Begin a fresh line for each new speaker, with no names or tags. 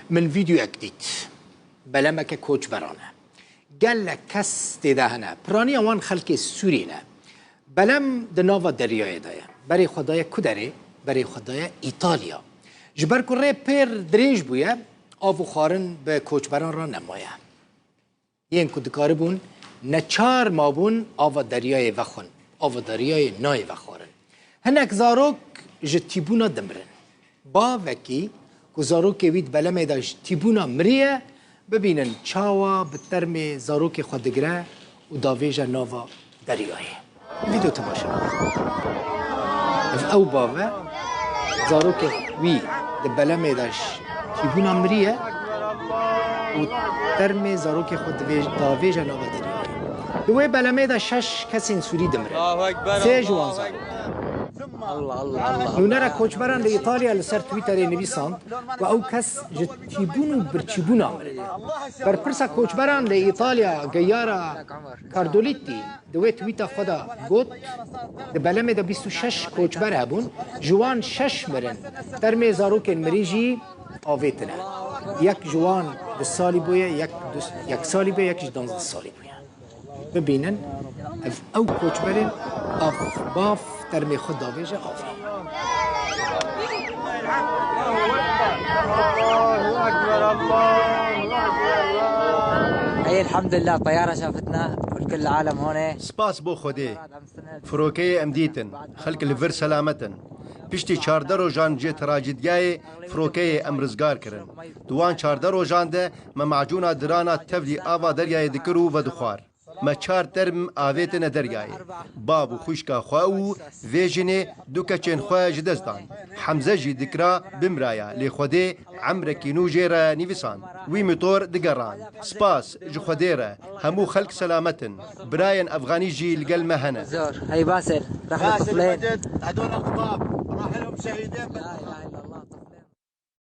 من فيديو أكديت بلامك كوتش برانا قال لك كس تدهنا براني وان خلق سورينا بلام دنوفا درياي دايا بري خدايا كدري بري خدايا إيطاليا جبر كره بير دريج بويا آفو خارن به کوچ بران را نمایا این کدکار بون نچار ما بون آوا دریای وخون آوا دریای نای وخارن هنک زاروک جتیبونا دمرن با وکی که زاروک وید بلمه داشت تیبونا مریه ببینن چاوا بترم زاروک خودگره و داویجا ناوا دریای ویدیو تماشا او باوه زاروک وی بلمه داشت تیبونا مریه و ترم زاروک خود داویجا ناوا دریای دوی بلمه دا 6 کسین سوری دمره 3 جوان زاروک نونرا کوچبران لإيطاليا لسر تويتر نویساند و او کس جتیبون و برچیبون آمره بر پرسا کوچبران لإيطاليا گیارا کاردولیتی دوی تویتا خدا گوت ده بلمه دا 26 کوچبر هبون جوان 6 مرن ترم زاروک مریجی آویتنه یک جوان 2 سالی بویه یک سالی بویه یکیش 12 سالی بویه ببینن او کوچبرین اف باف ترمی خود داویجه آفی
هي الحمد لله الطيارة شافتنا والكل العالم هون
سپاس بو خودی فروکی امدیتن خلق الفر سلامتن پشتی 14 روزان جه تراجدیای فروکی امرزگار کرن دوان 14 روزان ده ممعجونا درانا تفدی آوا دریای دکرو و دخوار ما 4 ترم آویتن دریای باب و خوشکا خواهو ویجنه دو کچین خواه جدستان حمزه جی دکرا بمرایا لی خوده عمرکی نو جیره نیویسان وی مطور دگران سپاس جو خوده را همو خلق سلامتن براین افغانی جی لگل مهنه
زور هي باسل رحلة طفلين
هدول الطباب راح لهم شهيدين.
لا اله الا الله